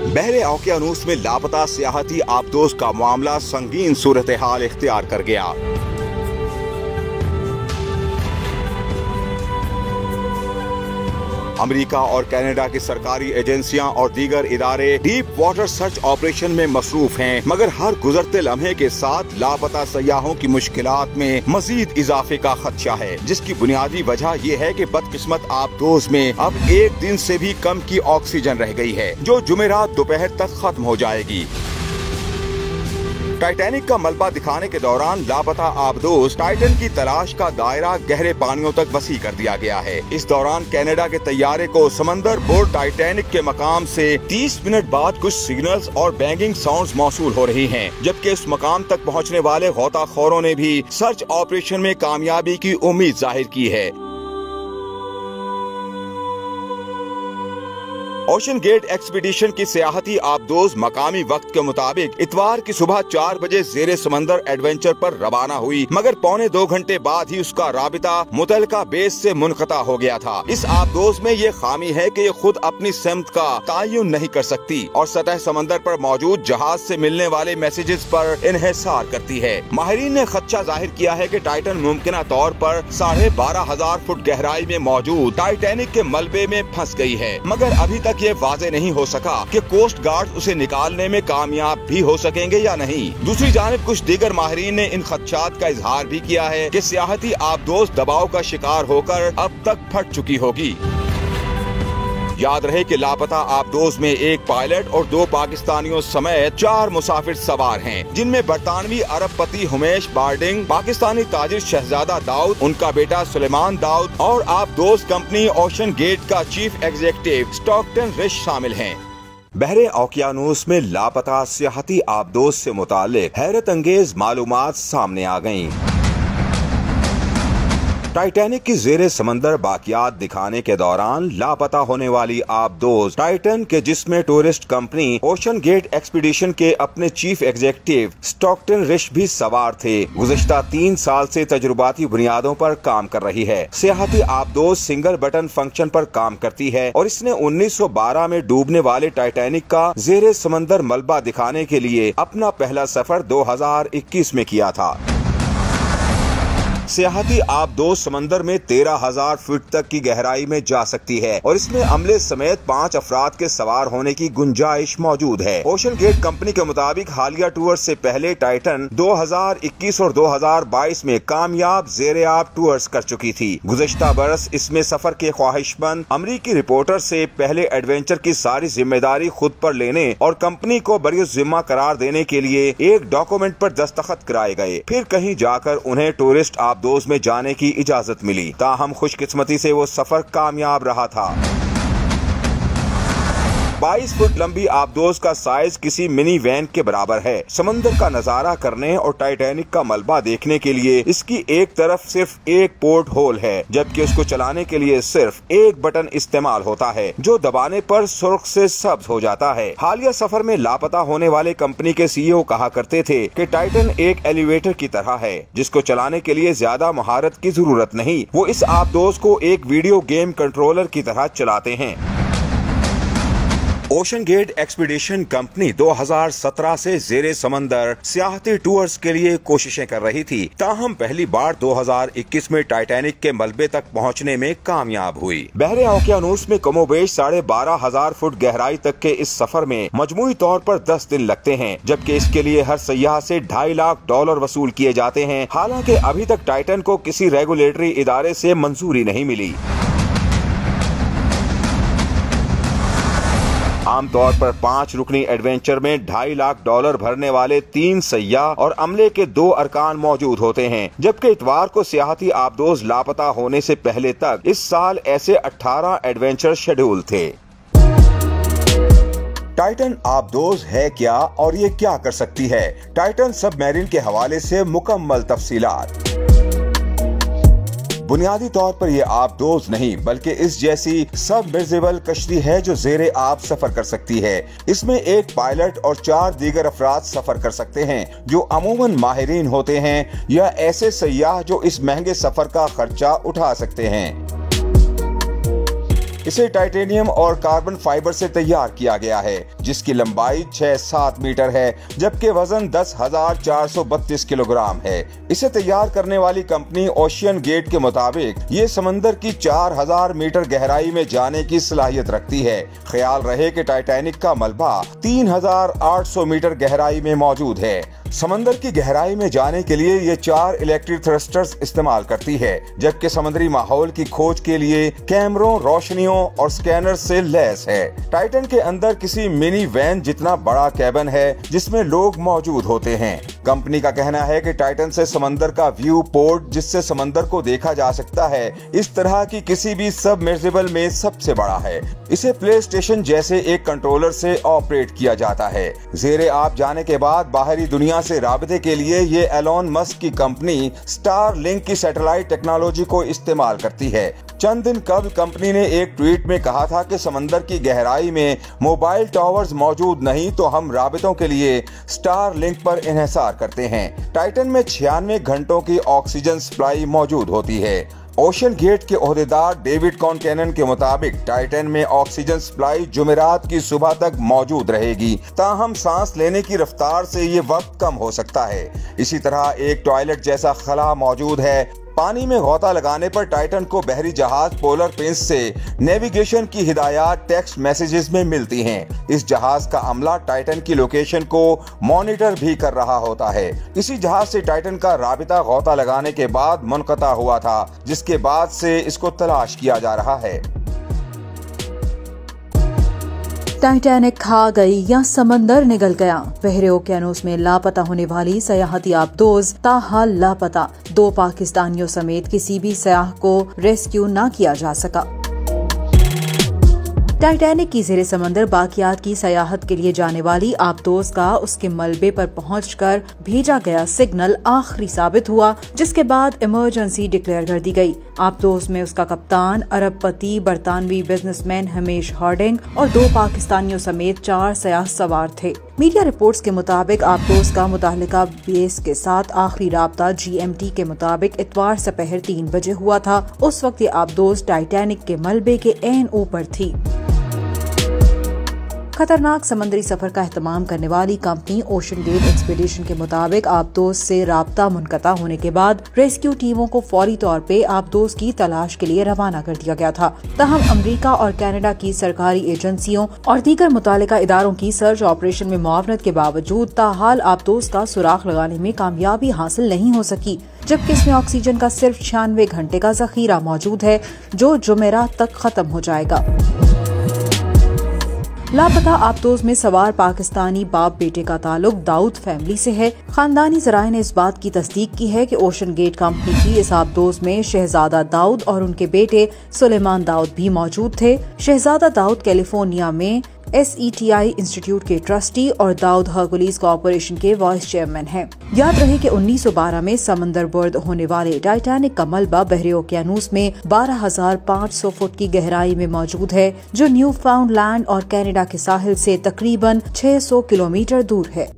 बहरे ओकियानूस में लापता सियाहती आबदोज का मामला संगीन सूरत हाल इख्तियार कर गया। अमेरिका और कनाडा की सरकारी एजेंसियां और दीगर इदारे डीप वाटर सर्च ऑपरेशन में मसरूफ हैं, मगर हर गुजरते लम्हे के साथ लापता सयाहों की मुश्किलात में मजीद इजाफे का खदशा है, जिसकी बुनियादी वजह यह है कि बदकिस्मत आबदोज में अब एक दिन से भी कम की ऑक्सीजन रह गई है, जो जुमेरात दोपहर तक खत्म हो जाएगी। टाइटैनिक का मलबा दिखाने के दौरान लापता आबदोज टाइटन की तलाश का दायरा गहरे पानियों तक वसी कर दिया गया है। इस दौरान कनाडा के तैयारे को समंदर बोर्ड टाइटैनिक के मकाम से 30 मिनट बाद कुछ सिग्नल्स और बैंगिंग साउंड्स मौसूल हो रही हैं, जबकि इस मकाम तक पहुंचने वाले गोताखोरों ने भी सर्च ऑपरेशन में कामयाबी की उम्मीद जाहिर की है। ओशन गेट एक्सपीडिशन की सियाहती आबदोज मकामी वक्त के मुताबिक इतवार की सुबह 4 बजे जेरे समंदर एडवेंचर पर रवाना हुई, मगर पौने 2 घंटे बाद ही उसका राबिता मुतलका बेस से मुनक़ता हो गया था। इस आबदोज में ये खामी है कि ये खुद अपनी सिमत का तयन नहीं कर सकती और सतह समंदर पर मौजूद जहाज से मिलने वाले मैसेजेस पर इन्हिसार करती है। माहिरीन ने खदशा जाहिर किया है कि टाइटन मुमकिना तौर पर 12,500 फुट गहराई में मौजूद टाइटैनिक के मलबे में फंस गई है, मगर अभी तक ये वाज़ेह नहीं हो सका कि कोस्ट गार्ड उसे निकालने में कामयाब भी हो सकेंगे या नहीं। दूसरी जानिब कुछ दीगर माहिरीन ने इन खदशात का इजहार भी किया है कि सियाहती आबदोज दबाव का शिकार होकर अब तक फट चुकी होगी। याद रहे कि लापता आबदोज में एक पायलट और 2 पाकिस्तानियों समेत 4 मुसाफिर सवार हैं, जिनमें बरतानवी अरबपति हुमेश बार्डिंग, पाकिस्तानी ताजिर शहजादा दाऊद, उनका बेटा सुलेमान दाऊद और आबदोज कंपनी ओशन गेट का चीफ एग्जीक्यूटिव स्टॉकटन रिश शामिल हैं। बहरे ओकियानूस में लापता सियाहती आबदोज से मुताल्लिक हैरत अंगेज मालूमात सामने आ गयी। टाइटैनिक की जेरे समंदर बाकियात दिखाने के दौरान लापता होने वाली आबदोज टाइटन के जिसमें tourist company OceanGate expedition के अपने चीफ एग्जीक्यूटिव स्टॉकटन रिश भी सवार थे। गुज़िश्ता 3 साल से तजुर्बाती बुनियादों पर काम कर रही है। सियाहती आबदोज सिंगल बटन फंक्शन पर काम करती है और इसने 1912 में डूबने वाले टाइटैनिक का जेरे समंदर मलबा दिखाने के लिए अपना पहला सफर 2021 में किया था। सियाहती आबदोज समंदर में 13,000 फीट तक की गहराई में जा सकती है और इसमें अमले समेत 5 अफराद के सवार होने की गुंजाइश मौजूद है। ओशन गेट कंपनी के मुताबिक हालिया टूर से पहले टाइटन 2021 और 2022 में कामयाब जेरे-आब टूर्स कर चुकी थी। गुज़िश्ता बरस इसमें सफर के ख्वाहिशमंद अमरीकी रिपोर्टर से पहले एडवेंचर की सारी जिम्मेदारी खुद पर लेने और कंपनी को बरिज़िम्मा करार देने के लिए एक डॉक्यूमेंट पर दस्तखत कराए गए। फिर कहीं जाकर उन्हें टूरिस्ट आबदोज में जाने की इजाजत मिली। ताहम खुशकिस्मती से वो सफर कामयाब रहा था। 22 फुट लंबी आबदोज का साइज किसी मिनी वैन के बराबर है। समंदर का नजारा करने और टाइटैनिक का मलबा देखने के लिए इसकी एक तरफ सिर्फ एक पोर्ट होल है, जबकि उसको चलाने के लिए सिर्फ एक बटन इस्तेमाल होता है, जो दबाने पर सुर्ख से सब्ज हो जाता है। हालिया सफर में लापता होने वाले कंपनी के सीईओ कहा करते थे कि टाइटन एक एलिवेटर की तरह है, जिसको चलाने के लिए ज्यादा महारत की जरूरत नहीं। वो इस आबदोज को एक वीडियो गेम कंट्रोलर की तरह चलाते हैं। ओशन गेट एक्सपीडिशन कंपनी 2017 से जेरे समंदर सियाहती टूर्स के लिए कोशिशें कर रही थी, ताहम पहली बार 2021 में टाइटैनिक के मलबे तक पहुंचने में कामयाब हुई। बहरे ओकियानूस में कमोबेश 12,500 फुट गहराई तक के इस सफर में मजमूई तौर पर 10 दिन लगते हैं, जबकि इसके लिए हर सयाह से $2.5 लाख वसूल किए जाते हैं। हालांकि अभी तक टाइटन को किसी रेगुलेटरी इदारे से मंजूरी नहीं मिली। आमतौर पर 5 रुकनी एडवेंचर में $2.5 लाख भरने वाले 3 सयाह और अमले के 2 अरकान मौजूद होते हैं, जबकि इतवार को सियाहती आबदोज लापता होने से पहले तक इस साल ऐसे 18 एडवेंचर शेड्यूल थे। टाइटन आबदोज है क्या और ये क्या कर सकती है? टाइटन सबमरीन के हवाले से मुकम्मल तफसीलात। बुनियादी तौर पर यह आबदोज नहीं बल्कि इस जैसी सबमर्सिबल कश्ती है जो जेरे आब सफर कर सकती है। इसमें एक पायलट और 4 दीगर अफराद सफर कर सकते हैं, जो अमूमन माहिरीन होते हैं या ऐसे सयाह जो इस महंगे सफर का खर्चा उठा सकते हैं। इसे टाइटेनियम और कार्बन फाइबर से तैयार किया गया है, जिसकी लंबाई 6-7 मीटर है, जबकि वजन 10,432 किलोग्राम है। इसे तैयार करने वाली कंपनी ओशियन गेट के मुताबिक ये समंदर की 4,000 मीटर गहराई में जाने की सलाहियत रखती है। ख्याल रहे कि टाइटैनिक का मलबा 3,800 मीटर गहराई में मौजूद है। समंदर की गहराई में जाने के लिए ये 4 इलेक्ट्रिक थ्रस्टर्स इस्तेमाल करती है, जबकि समुद्री माहौल की खोज के लिए कैमरों, रोशनियों और स्कैनर से लैस है। टाइटन के अंदर किसी मिनी वैन जितना बड़ा कैबिन है, जिसमें लोग मौजूद होते हैं। कंपनी का कहना है कि टाइटन से समंदर का व्यू पोर्ट, जिससे समंदर को देखा जा सकता है, इस तरह की किसी भी सबमर्सिबल में सबसे बड़ा है। इसे प्ले स्टेशन जैसे एक कंट्रोलर से ऑपरेट किया जाता है। ज़ेरे आब जाने के बाद बाहरी दुनिया से राबते के लिए ये एलोन मस्क की कंपनी स्टारलिंक की सैटेलाइट टेक्नोलॉजी को इस्तेमाल करती है। चंद दिन कबल कंपनी ने एक ट्वीट में कहा था कि समंदर की गहराई में मोबाइल टावर्स मौजूद नहीं, तो हम राबतों के लिए स्टारलिंक पर इन्हिसार करते हैं। टाइटन में 96 घंटों की ऑक्सीजन सप्लाई मौजूद होती है। ओशियन गेट के ओहदेदार डेविड कॉनकैनन के मुताबिक टाइटन में ऑक्सीजन सप्लाई जुमेरात की सुबह तक मौजूद रहेगी, ताहम सांस लेने की रफ्तार से ये वक्त कम हो सकता है। इसी तरह एक टॉयलेट जैसा खला मौजूद है। पानी में गोता लगाने पर टाइटन को बहरी जहाज पोलर प्रिंस से नेविगेशन की हिदायत टेक्स्ट मैसेजेस में मिलती हैं। इस जहाज का अमला टाइटन की लोकेशन को मॉनिटर भी कर रहा होता है। इसी जहाज से टाइटन का राबिता गोता लगाने के बाद मुनक़ता हुआ था, जिसके बाद से इसको तलाश किया जा रहा है। टाइटैनिक खा गई या समंदर निगल गया। बहरे ओकियानूस में लापता होने वाली सयाहती आबदोज ताहाल लापता। 2 पाकिस्तानियों समेत किसी भी सयाह को रेस्क्यू न किया जा सका। टाइटैनिक की ज़ेरे समंदर बाकियात की सयाहत के लिए जाने वाली आबदोज का उसके मलबे पर पहुंचकर भेजा गया सिग्नल आखिरी साबित हुआ, जिसके बाद इमरजेंसी डिक्लेयर कर दी गई। आबदोज में उसका कप्तान, अरबपति बरतानवी बिजनेसमैन हमेश हार्डिंग और 2 पाकिस्तानियों समेत 4 सयाह सवार थे। मीडिया रिपोर्ट्स के मुताबिक आबदोज का मुतल्लिका बेस के साथ आखिरी राब्ता GMT के मुताबिक इतवार सपहर 3 बजे हुआ था। उस वक्त ये आबदोज टाइटैनिक के मलबे के ऐन ऊपर थी। खतरनाक समुद्री सफर का एहतमाम करने वाली कंपनी ओशन गेट एक्सपीडिशन के मुताबिक आबदोज से राब्ता मुनक़ता होने के बाद रेस्क्यू टीमों को फौरी तौर पे आबदोज की तलाश के लिए रवाना कर दिया गया था। ताहम अमेरिका और कनाडा की सरकारी एजेंसियों और दीगर मुतालिका इदारों की सर्च ऑपरेशन में मुआवनत के बावजूद ताहाल आबदोज का सुराख लगाने में कामयाबी हासिल नहीं हो सकी, जबकि इसमें ऑक्सीजन का सिर्फ 96 घंटे का जखीरा मौजूद है, जो जुमेरात तक खत्म हो जाएगा। लापता आबदोज में सवार पाकिस्तानी बाप बेटे का ताल्लुक दाऊद फैमिली से है। खानदानी जराये ने इस बात की तस्दीक की है कि ओशन गेट कंपनी की इस आबदोज में शहजादा दाऊद और उनके बेटे सुलेमान दाऊद भी मौजूद थे। शहजादा दाऊद कैलिफोर्निया में SETI इंस्टीट्यूट के ट्रस्टी और दाऊद हरकुलिस कॉर्पोरेशन के वाइस चेयरमैन हैं। याद रहे कि 1912 में समंदर बर्द होने वाले टाइटैनिक का मलबा बहरे ओकियानूस में 12,500 फुट की गहराई में मौजूद है, जो न्यू फाउंडलैंड और कनाडा के साहिल से तकरीबन 600 किलोमीटर दूर है।